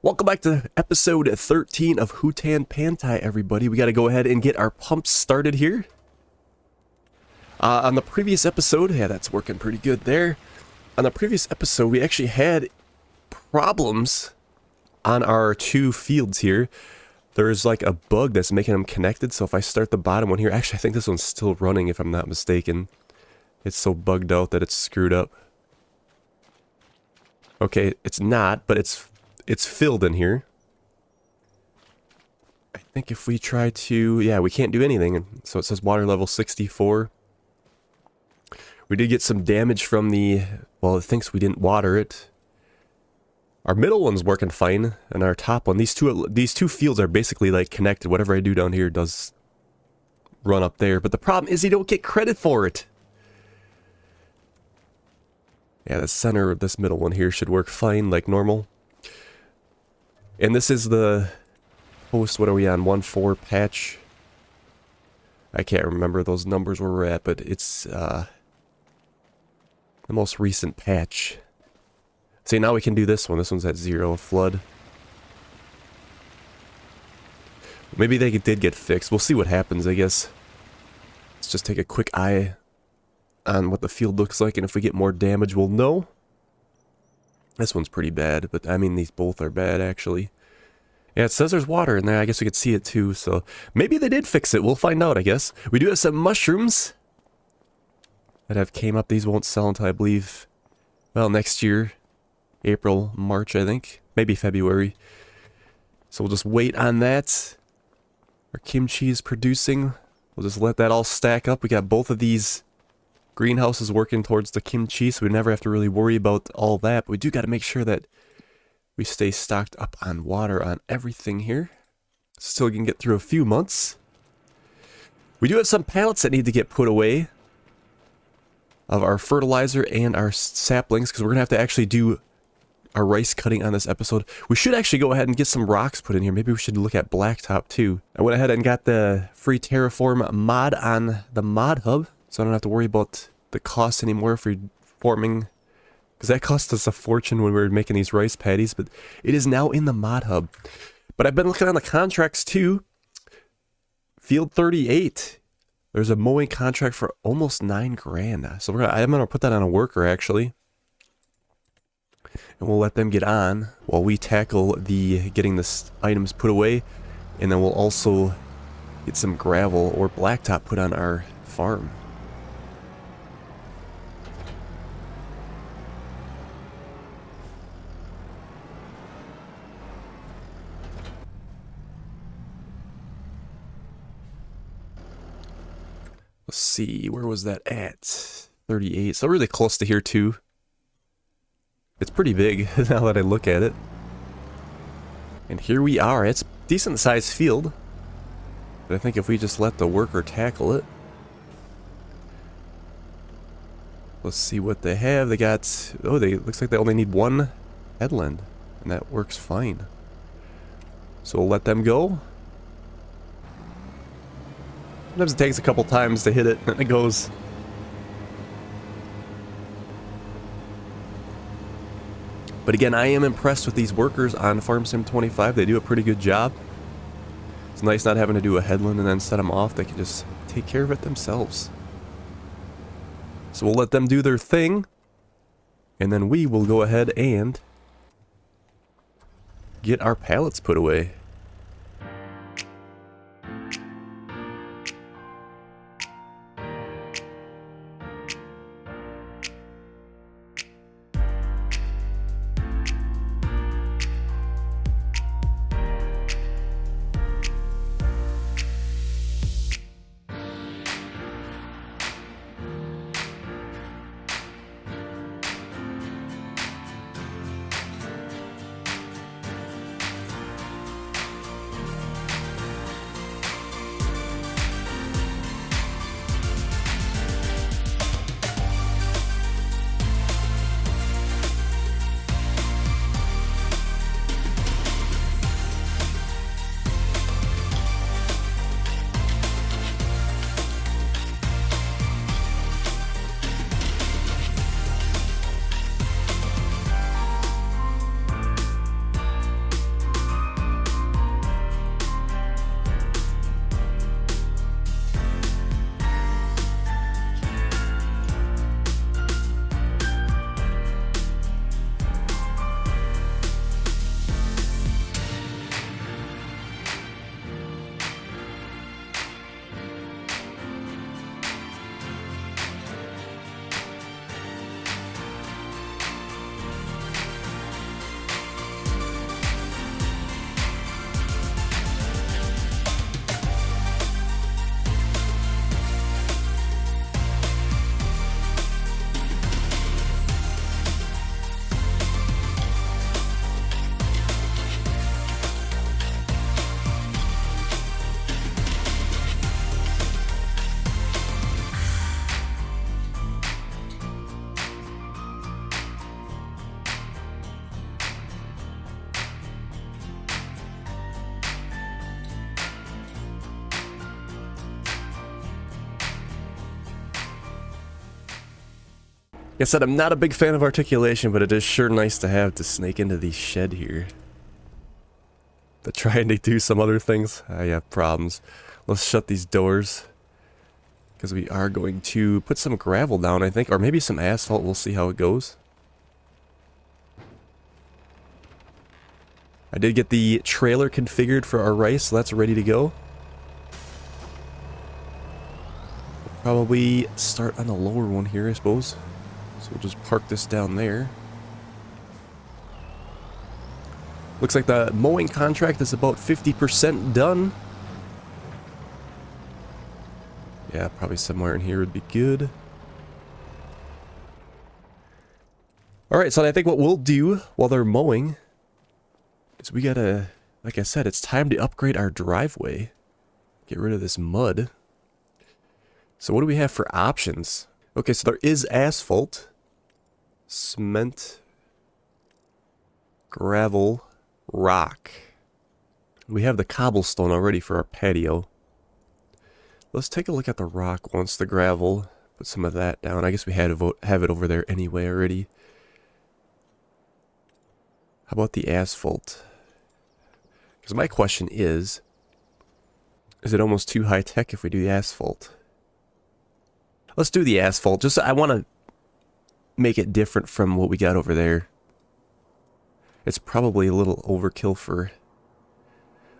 Welcome back to episode 13 of Hutan Pantai, everybody. We got to go ahead and get our pumps started here. On the previous episode, yeah, that's working pretty good there. On the previous episode, we actually had problems on our two fields here. There's like a bug that's making them connected, so if I start the bottom one here, actually I think this one's still running if I'm not mistaken. It's so bugged out that it's screwed up. Okay, it's not, but it's filled in here. I think if we try to, yeah, we can't do anything. So it says water level 64. We did get some damage from the, well, it thinks we didn't water it. Our middle one's working fine, and our top one, these two fields are basically like connected. Whatever I do down here does run up there, but the problem is you don't get credit for it. Yeah, the center of this middle one here should work fine like normal. And this is the post, what are we on, 1.4 patch? I can't remember those numbers where we're at, but it's the most recent patch. See, now we can do this one. This one's at 0 flood. Maybe they did get fixed. We'll see what happens, I guess. Let's just take a quick eye on what the field looks like, and if we get more damage, we'll know. This one's pretty bad, but I mean, these both are bad, actually. Yeah, it says there's water in there. I guess we could see it, too, so maybe they did fix it. We'll find out, I guess. We do have some mushrooms that have came up. These won't sell until, I believe, well, next year. April, March, I think. Maybe February. So we'll just wait on that. Our kimchi is producing. We'll just let that all stack up. We got both of these greenhouses working towards the kimchi, so we never have to really worry about all that. But we do got to make sure that we stay stocked up on water on everything here. Still can get through a few months. We do have some pallets that need to get put away of our fertilizer and our saplings, because we're going to have to actually do our rice cutting on this episode. We should actually go ahead and get some rocks put in here. Maybe we should look at blacktop too. I went ahead and got the free terraform mod on the mod hub, so I don't have to worry about the cost anymore for forming, because that cost us a fortune when we were making these rice patties, but it is now in the mod hub. But I've been looking on the contracts too. Field 38. There's a mowing contract for almost 9 grand. So I'm going to put that on a worker, actually. And we'll let them get on while we tackle getting the items put away. And then we'll also get some gravel or blacktop put on our farm. Let's see, where was that at? 38, so really close to here too. It's pretty big now that I look at it. And here we are. It's a decent sized field. But I think if we just let the worker tackle it. Let's see what they have. They got, oh, looks like they only need 1 headland. And that works fine. So we'll let them go. Sometimes it takes a couple times to hit it, and it goes. But again, I am impressed with these workers on Farm Sim 25. They do a pretty good job. It's nice not having to do a headland and then set them off. They can just take care of it themselves. So we'll let them do their thing. And then we will go ahead and get our pallets put away. I said, I'm not a big fan of articulation, but it is sure nice to have to snake into the shed here. But trying to do some other things, I have problems. Let's shut these doors. Because we are going to put some gravel down, I think. Or maybe some asphalt. We'll see how it goes. I did get the trailer configured for our rice, so that's ready to go. We'll probably start on the lower one here, I suppose. So we'll just park this down there. Looks like the mowing contract is about 50% done. Yeah, probably somewhere in here would be good. Alright, so I think what we'll do while they're mowing is we gotta, like I said, it's time to upgrade our driveway. Get rid of this mud. So what do we have for options? Okay, so there is asphalt, cement, gravel, rock. We have the cobblestone already for our patio. Let's take a look at the rock once, the gravel. Put some of that down. I guess we had to have it over there anyway already. How about the asphalt? Because my question is it almost too high-tech if we do the asphalt? Let's do the asphalt. Just, I want to make it different from what we got over there. It's probably a little overkill for...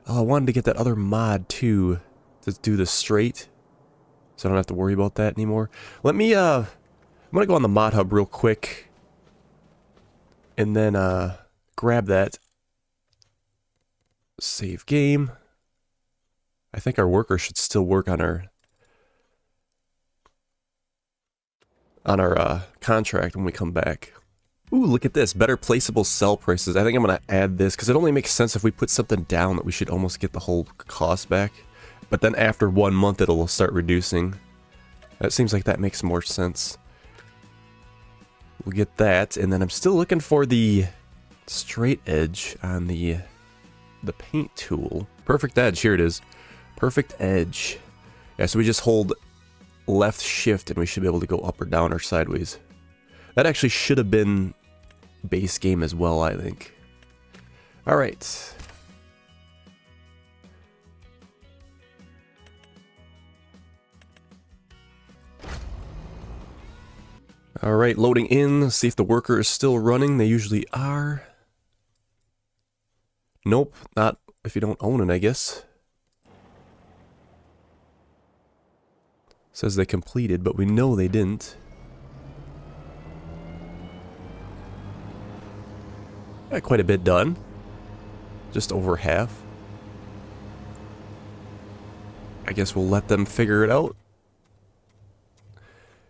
Oh, I wanted to get that other mod, too, to do the straight. So I don't have to worry about that anymore. Let me, I'm going to go on the mod hub real quick. And then, grab that. Save game. I think our worker should still work on our contract when we come back. Ooh, look at this. Better placeable sell prices. I think I'm going to add this because it only makes sense if we put something down that we should almost get the whole cost back. But then after 1 month, it'll start reducing. That seems like that makes more sense. We'll get that. And then I'm still looking for the straight edge on the paint tool. Perfect edge. Here it is. Perfect edge. Yeah, so we just hold left shift and we should be able to go up or down or sideways. That actually should have been base game as well, I think. Alright. Alright, loading in. See if the worker is still running. They usually are. Nope, not if you don't own it, I guess. Says they completed, but we know they didn't. Got quite a bit done. Just over half. I guess we'll let them figure it out.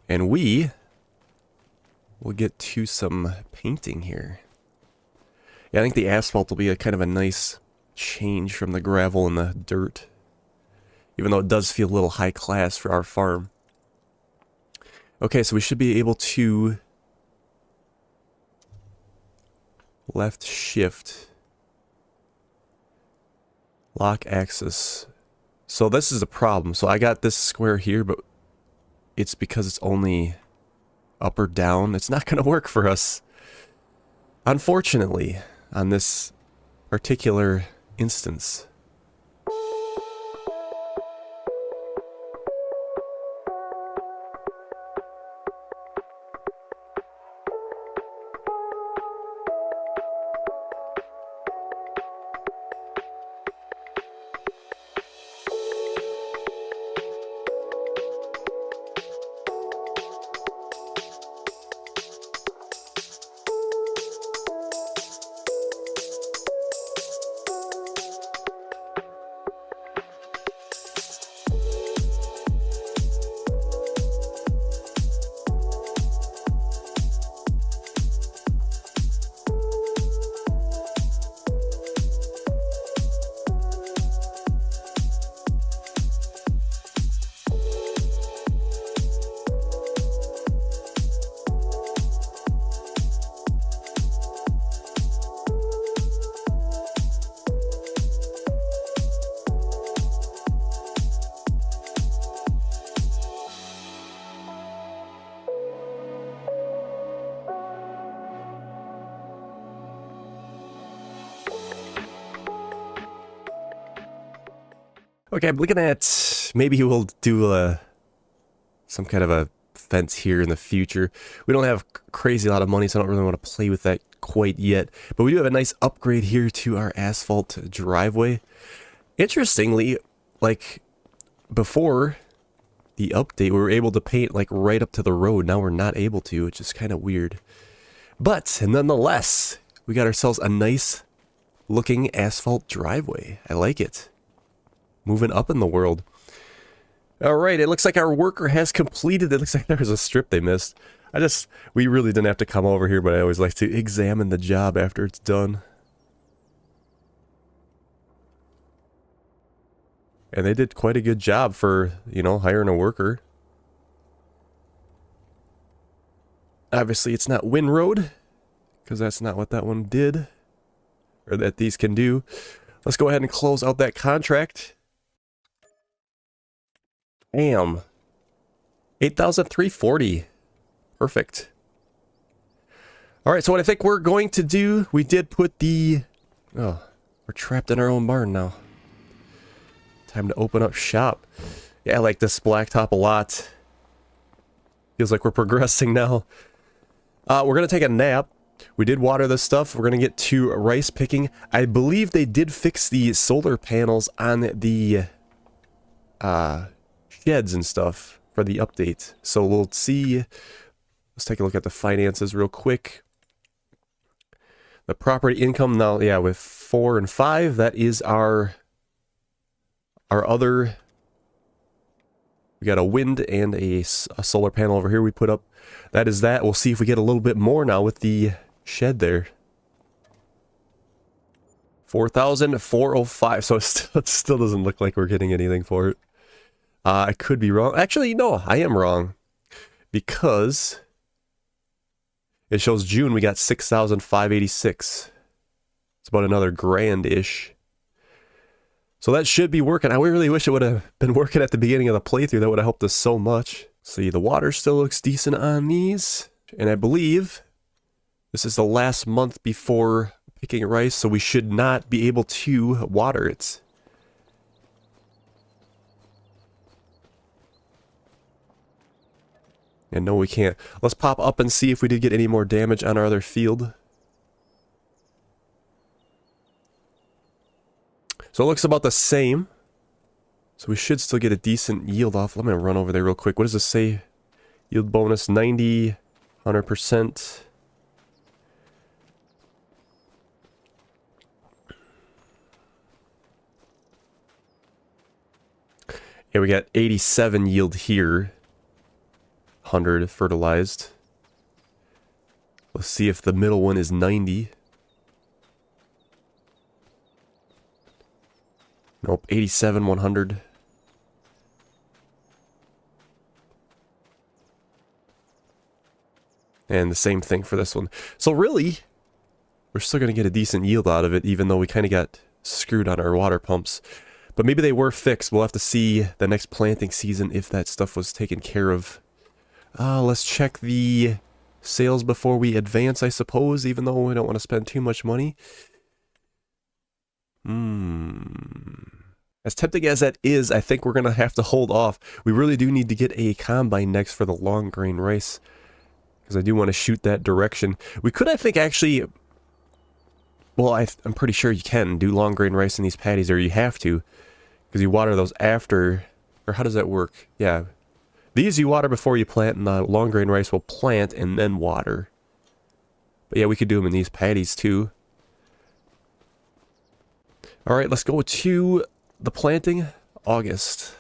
And we'll get to some painting here. Yeah, I think the asphalt will be a kind of a nice change from the gravel and the dirt. Even though it does feel a little high class for our farm. Okay, so we should be able to left shift, lock axis. So this is a problem. So I got this square here, but it's because it's only up or down. It's not going to work for us, unfortunately, on this particular instance. Okay, I'm looking at maybe we'll do some kind of a fence here in the future. We don't have crazy lot of money, so I don't really want to play with that quite yet. But we do have a nice upgrade here to our asphalt driveway. Interestingly, like before the update, we were able to paint like right up to the road. Now we're not able to, which is kind of weird. But nonetheless, we got ourselves a nice looking asphalt driveway. I like it. Moving up in the world. Alright, it looks like our worker has completed. It looks like there's a strip they missed. We really didn't have to come over here, but I always like to examine the job after it's done. And they did quite a good job for, you know, hiring a worker. Obviously, it's not Windroad, because that's not what that one did, or that these can do. Let's go ahead and close out that contract. Bam. 8,340. Perfect. Alright, so what I think we're going to do, we did put the... Oh, we're trapped in our own barn now. Time to open up shop. Yeah, I like this blacktop a lot. Feels like we're progressing now. We're going to take a nap. We did water this stuff. We're going to get to rice picking. I believe they did fix the solar panels on the sheds and stuff for the update. So we'll see. Let's take a look at the finances real quick. The property income now, yeah, with 4 and 5, that is our other. We got a wind and a solar panel over here we put up. That is that. We'll see if we get a little bit more now with the shed there. 4,405. So it still doesn't look like we're getting anything for it. I could be wrong. Actually, no, I am wrong. Because it shows June we got 6,586. It's about another grand-ish. So that should be working. I really wish it would have been working at the beginning of the playthrough. That would have helped us so much. See, the water still looks decent on these. And I believe this is the last month before picking rice, so we should not be able to water it. And no, we can't. Let's pop up and see if we did get any more damage on our other field. So it looks about the same. So we should still get a decent yield off. Let me run over there real quick. What does this say? Yield bonus 90, 100%. Yeah, we got 87 yield here. 100 fertilized. Let's see if the middle one is 90. Nope, 87, 100. And the same thing for this one. So really, we're still going to get a decent yield out of it, even though we kind of got screwed on our water pumps. But maybe they were fixed. We'll have to see the next planting season if that stuff was taken care of. Let's check the sales before we advance, I suppose, even though we don't want to spend too much money. As tempting as that is, I think we're going to have to hold off. We really do need to get a combine next for the long grain rice, because I do want to shoot that direction. We could, I think, actually... Well, I'm pretty sure you can do long grain rice in these patties, or you have to, because you water those after... Or how does that work? Yeah. These you water before you plant, and the long grain rice will plant and then water. But yeah, we could do them in these patties too. Alright, let's go to the planting. August.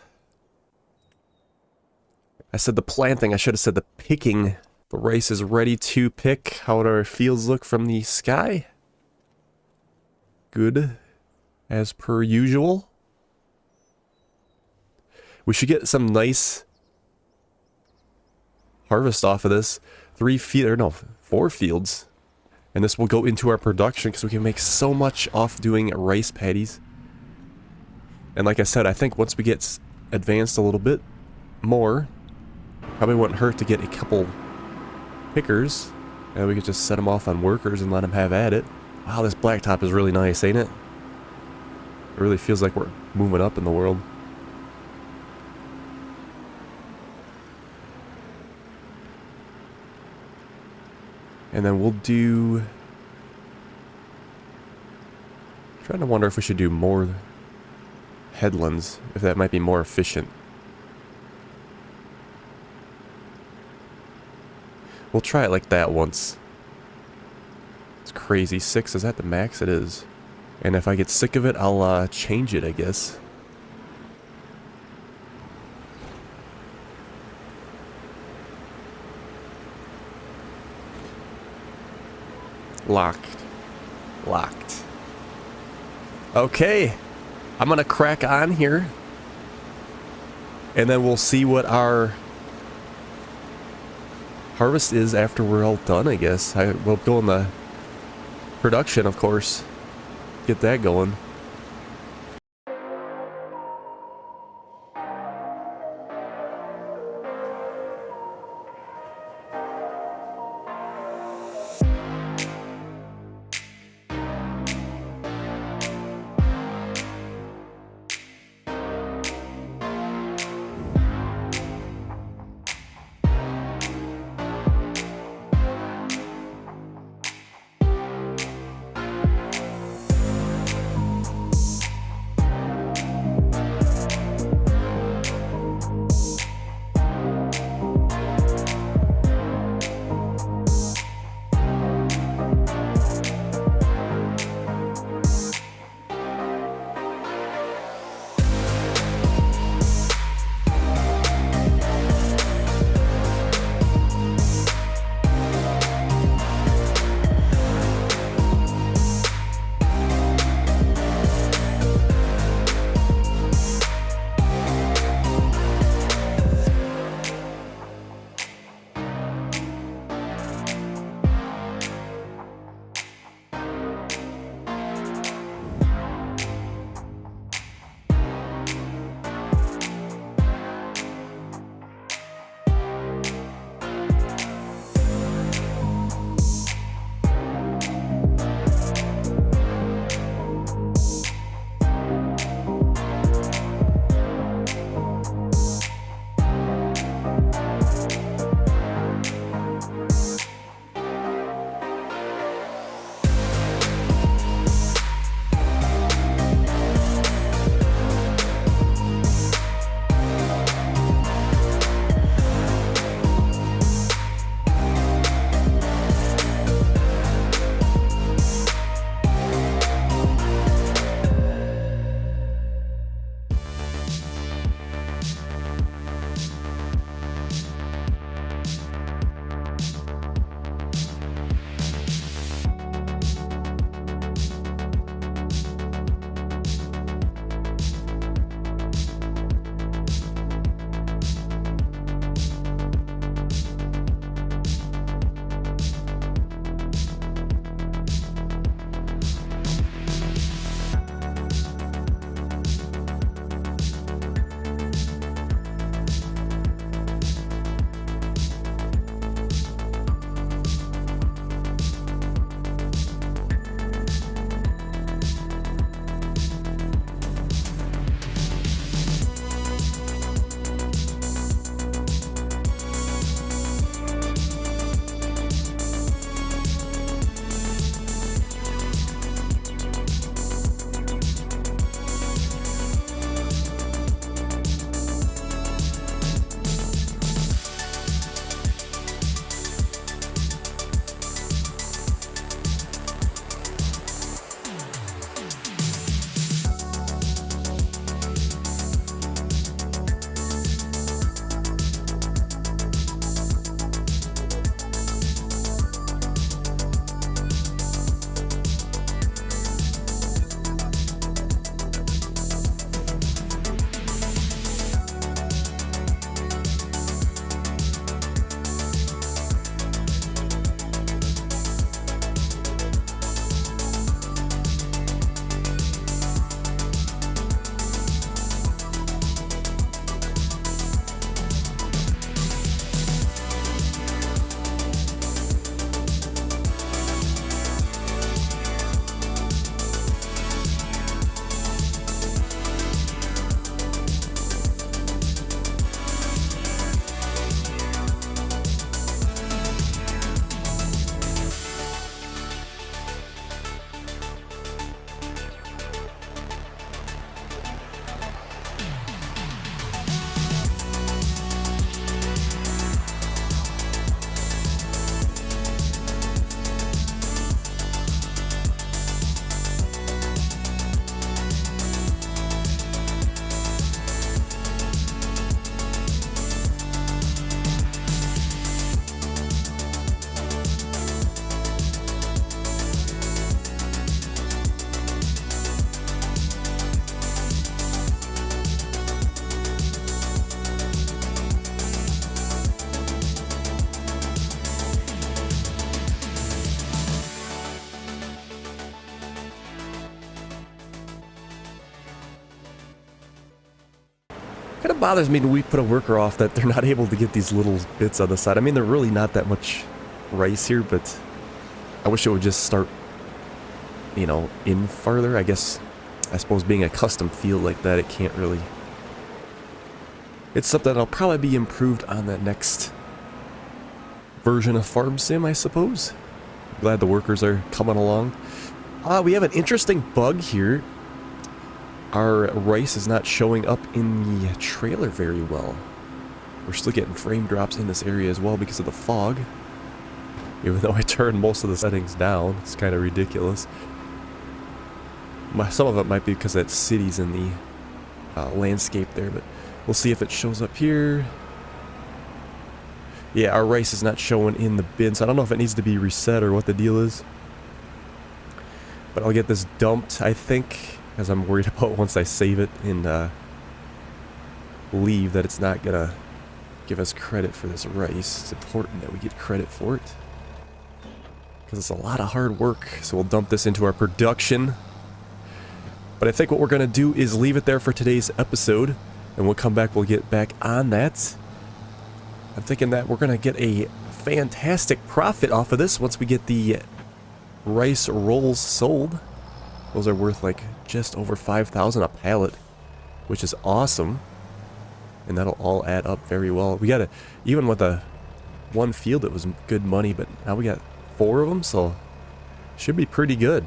I said the planting, I should have said the picking. The rice is ready to pick. How do our fields look from the sky? Good. As per usual. We should get some nice harvest off of this. 4 fields. And this will go into our production because we can make so much off doing rice patties. And like I said, I think once we get advanced a little bit more, probably wouldn't hurt to get a couple pickers. And we could just set them off on workers and let them have at it. Wow, this blacktop is really nice, ain't it? It really feels like we're moving up in the world. And then we'll do... trying to wonder if we should do more headlands, if that might be more efficient. We'll try it like that once. It's crazy. 6, is that the max? It is. And if I get sick of it, I'll change it, I guess. Locked. Locked. Okay. I'm gonna crack on here. And then we'll see what our harvest is after we're all done, I guess. We'll go in the production, of course. Get that going. Kind of bothers me when we put a worker off that they're not able to get these little bits on the side. I mean, they're really not that much rice here, but I wish it would just start, you know, in farther. I suppose being a custom field like that, it can't really... It's something that'll probably be improved on the next version of Farm Sim, I suppose. Glad the workers are coming along. We have an interesting bug here. Our rice is not showing up in the trailer very well. We're still getting frame drops in this area as well because of the fog. Even though I turned most of the settings down, it's kind of ridiculous. Some of it might be because that city's in the landscape there, but we'll see if it shows up here. Yeah, our rice is not showing in the bin, so I don't know if it needs to be reset or what the deal is. But I'll get this dumped, I think, as I'm worried about once I save it and leave that it's not gonna give us credit for this rice. It's important that we get credit for it, because it's a lot of hard work. So we'll dump this into our production. But I think what we're gonna do is leave it there for today's episode, and we'll come back, we'll get back on that. I'm thinking that we're gonna get a fantastic profit off of this once we get the rice rolls sold. Those are worth like just over 5,000 a pallet, which is awesome. And that'll all add up very well. We got even with a one field, it was good money, but now we got 4 of them, so should be pretty good.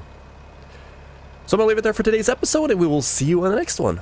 So I'm gonna leave it there for today's episode, and we will see you on the next one.